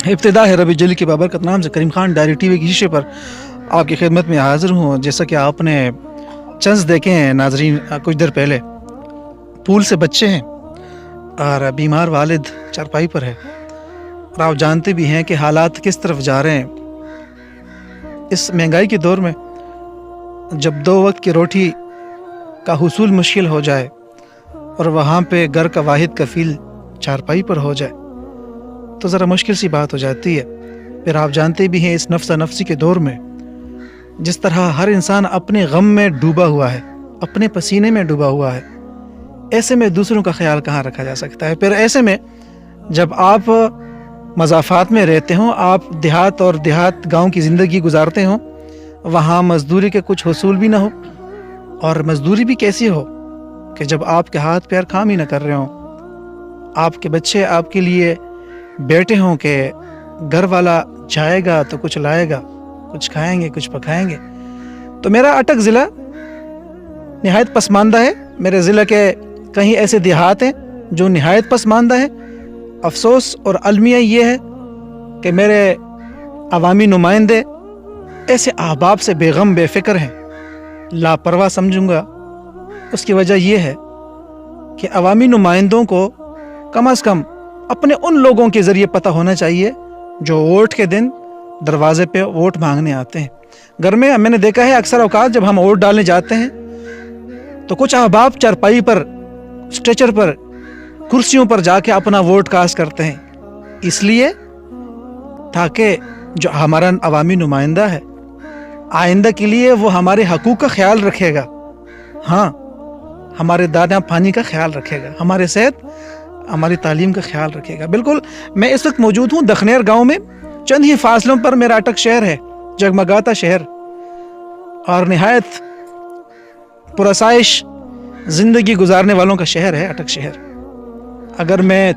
ابتدا ہے ربی جلی کے بابرکت نام سے کریم خان ڈائری ٹی وی کی شیشے پر آپ کی خدمت میں حاضر ہوں. جیسا کہ آپ نے چنز دیکھے ہیں ناظرین کچھ دیر پہلے، پول سے بچے ہیں اور بیمار والد چارپائی پر ہے، اور آپ جانتے بھی ہیں کہ حالات کس طرف جا رہے ہیں. اس مہنگائی کے دور میں جب 2 وقت کی روٹی کا حصول مشکل ہو جائے اور وہاں پہ گھر کا واحد کفیل چارپائی پر ہو جائے تو ذرا مشکل سی بات ہو جاتی ہے. پھر آپ جانتے بھی ہیں اس نفسہ نفسی کے دور میں جس طرح ہر انسان اپنے غم میں ڈوبا ہوا ہے، اپنے پسینے میں ڈوبا ہوا ہے، ایسے میں دوسروں کا خیال کہاں رکھا جا سکتا ہے. پھر ایسے میں جب آپ مضافات میں رہتے ہوں، آپ دیہات اور دیہات گاؤں کی زندگی گزارتے ہوں، وہاں مزدوری کے کچھ حصول بھی نہ ہو، اور مزدوری بھی کیسی ہو کہ جب آپ کے ہاتھ پیر کام ہی نہ کر رہے ہوں، آپ کے بچے آپ کے لیے بیٹھے ہوں کہ گھر والا جائے گا تو کچھ لائے گا، کچھ کھائیں گے کچھ پکائیں گے. تو میرا اٹک ضلع نہایت پسماندہ ہے. میرے ضلع کے کہیں ایسے دیہات ہیں جو نہایت پسماندہ ہیں. افسوس اور المیہ یہ ہے کہ میرے عوامی نمائندے ایسے احباب سے بے غم بے فکر ہیں. لاپرواہ سمجھوں گا. اس کی وجہ یہ ہے کہ عوامی نمائندوں کو کم از کم اپنے ان لوگوں کے ذریعے پتہ ہونا چاہیے جو ووٹ کے دن دروازے پہ ووٹ مانگنے آتے ہیں. گھر میں نے دیکھا ہے اکثر اوقات جب ہم ووٹ ڈالنے جاتے ہیں تو کچھ احباب چارپائی پر، اسٹریچر پر، کرسیوں پر جا کے اپنا ووٹ کاسٹ کرتے ہیں، اس لیے تاکہ جو ہمارا عوامی نمائندہ ہے آئندہ کے لیے وہ ہمارے حقوق کا خیال رکھے گا، ہاں ہمارے دانا پانی کا خیال رکھے گا، ہمارے صحت، ہماری تعلیم کا خیال رکھے گا. بالکل میں اس وقت موجود ہوں دخنیر گاؤں میں. چند ہی فاصلوں پر میرا اٹک شہر ہے، جگمگاتا شہر اور نہایت پرآسائش زندگی گزارنے والوں کا شہر ہے اٹک شہر. اگر میں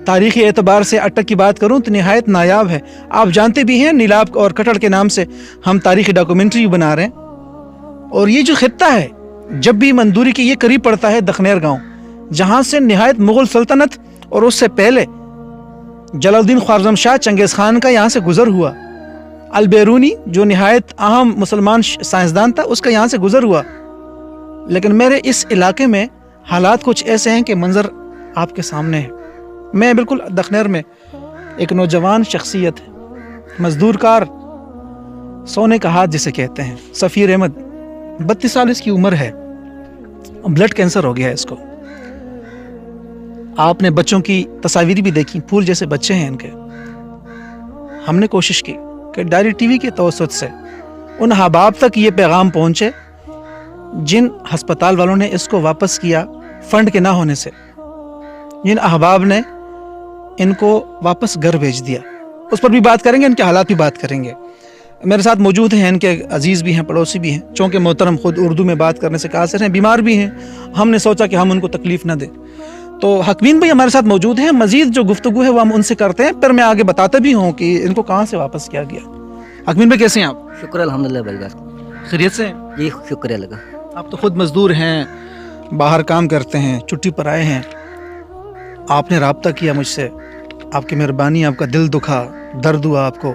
تاریخی اعتبار سے اٹک کی بات کروں تو نہایت نایاب ہے. آپ جانتے بھی ہیں نیلاب اور کٹڑ کے نام سے ہم تاریخی ڈاکومنٹری بنا رہے ہیں، اور یہ جو خطہ ہے جب بھی مندوری کے یہ قریب پڑتا ہے دخنیر گاؤں، جہاں سے نہایت مغل سلطنت اور اس سے پہلے جلال الدین خوارزم شاہ چنگیز خان کا یہاں سے گزر ہوا. البیرونی جو نہایت اہم مسلمان سائنسدان تھا، اس کا یہاں سے گزر ہوا. لیکن میرے اس علاقے میں حالات کچھ ایسے ہیں کہ منظر آپ کے سامنے ہے. میں بالکل دخنیر میں ایک نوجوان شخصیت ہے، مزدور کار، سونے کا ہاتھ جسے کہتے ہیں، سفیر احمد، 32 سال اس کی عمر ہے. بلڈ کینسر ہو گیا ہے اس کو. آپ نے بچوں کی تصاویر بھی دیکھی، پھول جیسے بچے ہیں ان کے. ہم نے کوشش کی کہ ڈائری ٹی وی کے توسط سے ان احباب تک یہ پیغام پہنچے جن ہسپتال والوں نے اس کو واپس کیا فنڈ کے نہ ہونے سے، جن احباب نے ان کو واپس گھر بھیج دیا. اس پر بھی بات کریں گے، ان کے حالات بھی بات کریں گے. میرے ساتھ موجود ہیں ان کے عزیز بھی ہیں، پڑوسی بھی ہیں، چونکہ محترم خود اردو میں بات کرنے سے قاصر ہیں، بیمار بھی ہیں. ہم نے سوچا کہ ہم ان کو تکلیف نہ دیں، تو حکمین بھائی ہمارے ساتھ موجود ہیں. مزید جو گفتگو ہے وہ ہم ان سے کرتے ہیں، پھر میں آگے بتاتا بھی ہوں کہ ان کو کہاں سے واپس کیا گیا. حکمین بھائی کیسے ہیں آپ؟ شکر الحمدللہ بھائی، خیریت سے ہیں؟ جی شکریہ لگا. آپ تو خود مزدور ہیں، باہر کام کرتے ہیں، چھٹی پر آئے ہیں. آپ نے رابطہ کیا مجھ سے، آپ کی مہربانی، آپ کا دل دکھا، درد ہوا آپ کو.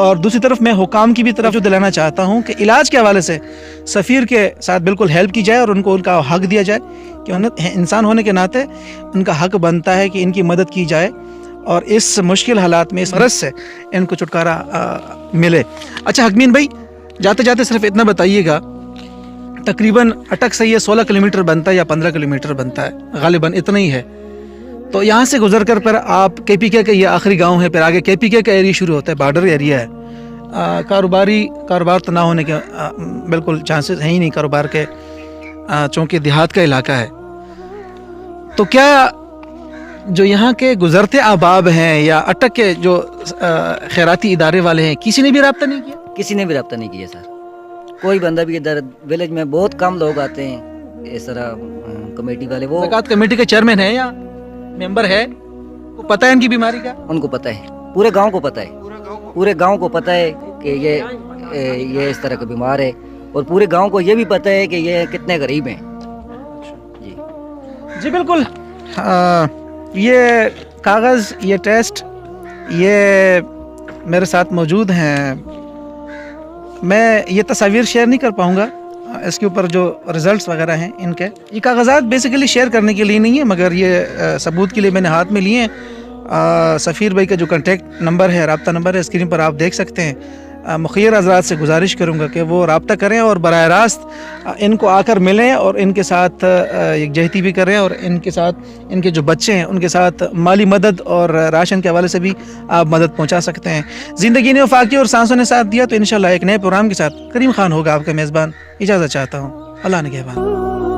اور دوسری طرف میں حکام کی بھی طرف جو دلانا چاہتا ہوں کہ علاج کے حوالے سے سفیر کے ساتھ بالکل ہیلپ کی جائے اور ان کو ان کا حق دیا جائے کہ انسان ہونے کے ناطے ان کا حق بنتا ہے کہ ان کی مدد کی جائے اور اس مشکل حالات میں اس مرض سے ان کو چھٹکارا ملے. اچھا حکمین بھائی، جاتے جاتے صرف اتنا بتائیے گا، تقریباً اٹک سے یہ 16 کلومیٹر بنتا ہے یا 15 کلومیٹر بنتا ہے، غالباً اتنا ہی ہے. تو یہاں سے گزر کر پھر آپ کے پی کے یہ آخری گاؤں ہے، پھر آگے کے پی کے کا ایریا شروع ہوتا ہے، بارڈر ایریا ہے. کاروبار تو نہ ہونے کے بالکل چانسز ہیں ہی نہیں کاروبار کے، چونکہ دیہات کا علاقہ ہے. تو کیا جو یہاں کے گزرتے احباب ہیں یا اٹک کے جو خیراتی ادارے والے ہیں، کسی نے بھی رابطہ نہیں کیا؟ کسی نے بھی رابطہ نہیں کیا سر. کوئی بندہ بھی ادھر ولیج میں بہت کم لوگ آتے ہیں اس طرح کمیٹی والے. وہ زکوٰۃ کمیٹی کے چیئرمین ہیں یا ممبر ہے؟ کو پتہ ہے ان کی بیماری کا؟ ان کو پتہ ہے، پورے گاؤں کو پتہ ہے، پورے گاؤں کو پتہ ہے کہ یہ اس طرح کا بیمار ہے، اور پورے گاؤں کو یہ بھی پتہ ہے کہ یہ کتنے غریب ہیں. جی بالکل. یہ کاغذ، یہ ٹیسٹ، یہ میرے ساتھ موجود ہیں. میں یہ تصاویر شیئر نہیں کر پاؤں گا، اس کے اوپر جو ریزلٹس وغیرہ ہیں ان کے. یہ کاغذات بیسیکلی شیئر کرنے کے لیے نہیں ہے، مگر یہ ثبوت کے لیے میں نے ہاتھ میں لیے ہیں. سفیر بھائی کا جو کنٹیکٹ نمبر ہے، رابطہ نمبر ہے، اسکرین پر آپ دیکھ سکتے ہیں. مخیر حضرات سے گزارش کروں گا کہ وہ رابطہ کریں اور براہ راست ان کو آ کر ملیں اور ان کے ساتھ یکجہتی بھی کریں، اور ان کے ساتھ ان کے جو بچے ہیں ان کے ساتھ مالی مدد اور راشن کے حوالے سے بھی آپ مدد پہنچا سکتے ہیں. زندگی نے وفاقی اور سانسوں نے ساتھ دیا، تو انشاءاللہ ایک نئے پروگرام کے ساتھ کریم خان ہوگا آپ کا میزبان. اجازت چاہتا ہوں. اللہ نگہبان.